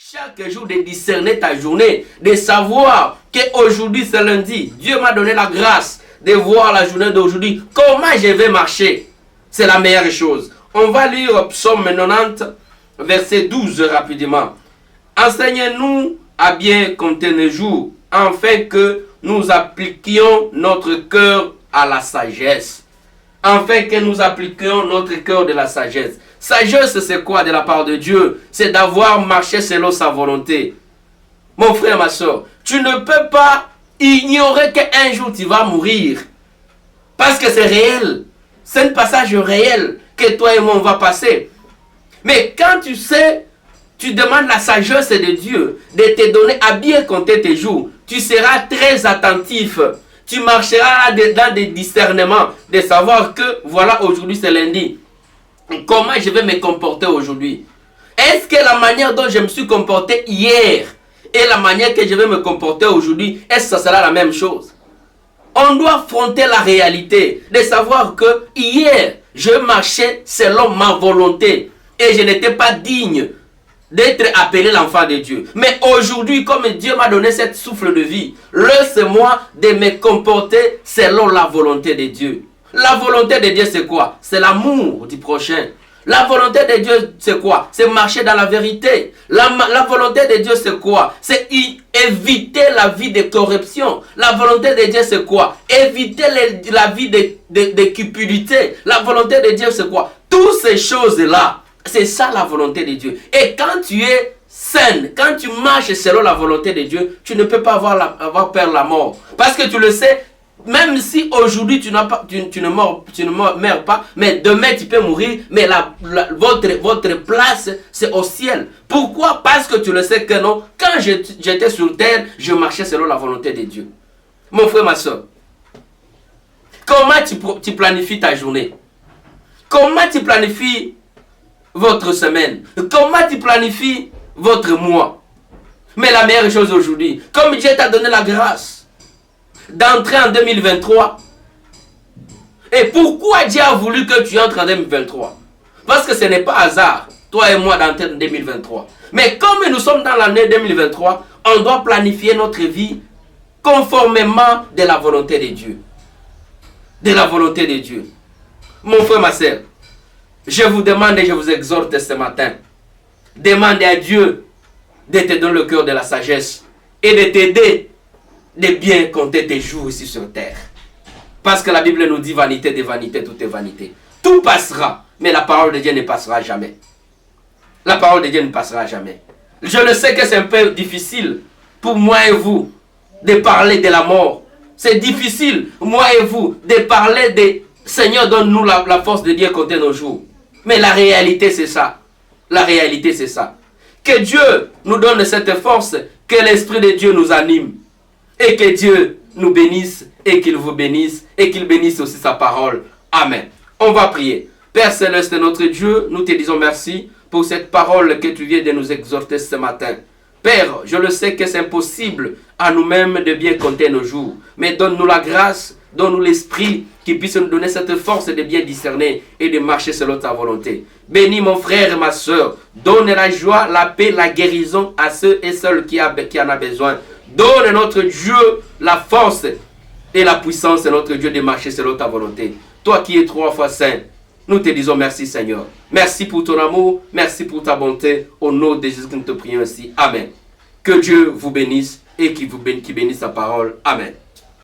Chaque jour de discerner ta journée, de savoir qu'aujourd'hui c'est lundi. Dieu m'a donné la grâce de voir la journée d'aujourd'hui. Comment je vais marcher? C'est la meilleure chose. On va lire Psaume 90, verset 12 rapidement. Enseigne-nous à bien compter nos jours, afin que nous appliquions notre cœur à la sagesse. Afin que nous appliquions notre cœur de la sagesse. Sagesse, c'est quoi de la part de Dieu? C'est d'avoir marché selon sa volonté. Mon frère, ma soeur, tu ne peux pas ignorer qu'un jour tu vas mourir. Parce que c'est réel. C'est un passage réel que toi et moi on va passer. Mais quand tu sais, tu demandes la sagesse de Dieu de te donner à bien compter tes jours. Tu seras très attentif. Tu marcheras dans des discernements de savoir que voilà, aujourd'hui c'est lundi. Comment je vais me comporter aujourd'hui? Est-ce que la manière dont je me suis comporté hier et la manière que je vais me comporter aujourd'hui, est-ce que ça sera la même chose? On doit affronter la réalité de savoir que hier, je marchais selon ma volonté et je n'étais pas digne d'être appelé l'enfant de Dieu. Mais aujourd'hui, comme Dieu m'a donné cette souffle de vie, laisse-moi de me comporter selon la volonté de Dieu. La volonté de Dieu, c'est quoi? C'est l'amour du prochain. La volonté de Dieu, c'est quoi? C'est marcher dans la vérité. La volonté de Dieu, c'est quoi? C'est éviter la vie de corruption. La volonté de Dieu, c'est quoi? Éviter la vie de cupidité. La volonté de Dieu, c'est quoi? Toutes ces choses-là, c'est ça la volonté de Dieu. Et quand tu es saine, quand tu marches selon la volonté de Dieu, tu ne peux pas avoir peur de la mort. Parce que tu le sais, même si aujourd'hui tu ne meurs pas, mais demain tu peux mourir, mais votre place c'est au ciel. Pourquoi? Parce que tu le sais que non, quand j'étais sur terre, je marchais selon la volonté de Dieu. Mon frère, ma soeur, comment tu planifies ta journée? Comment tu planifies votre semaine? Comment tu planifies votre mois? Mais la meilleure chose aujourd'hui, comme Dieu t'a donné la grâce d'entrer en 2023. Et pourquoi Dieu a voulu que tu entres en 2023? Parce que ce n'est pas hasard, toi et moi, d'entrer en 2023. Mais comme nous sommes dans l'année 2023, on doit planifier notre vie conformément de la volonté de Dieu. De la volonté de Dieu. Mon frère, ma soeur, je vous demande et je vous exhorte ce matin. Demandez à Dieu de te donner le cœur de la sagesse et de t'aider de bien compter tes jours ici sur terre. Parce que la Bible nous dit vanité de vanité, tout est vanité. Tout passera, mais la parole de Dieu ne passera jamais. La parole de Dieu ne passera jamais. Je le sais que c'est un peu difficile pour moi et vous de parler de la mort. C'est difficile, moi et vous, de parler de Seigneur, donne-nous la force de dire compter nos jours. Mais la réalité, c'est ça. La réalité, c'est ça. Que Dieu nous donne cette force, que l'Esprit de Dieu nous anime. Et que Dieu nous bénisse et qu'il vous bénisse et qu'il bénisse aussi sa parole. Amen. On va prier. Père Céleste, notre Dieu, nous te disons merci pour cette parole que tu viens de nous exhorter ce matin. Père, je le sais que c'est impossible à nous-mêmes de bien compter nos jours. Mais donne-nous la grâce, donne-nous l'esprit qui puisse nous donner cette force de bien discerner et de marcher selon ta volonté. Bénis mon frère et ma soeur. Donne la joie, la paix, la guérison à ceux et celles qui en ont besoin. Donne notre Dieu la force et la puissance de notre Dieu de marcher selon ta volonté. Toi qui es 3 fois saint, nous te disons merci Seigneur. Merci pour ton amour, merci pour ta bonté. Au nom de Jésus, nous te prions ainsi. Amen. Que Dieu vous bénisse et qu'il bénisse sa parole. Amen.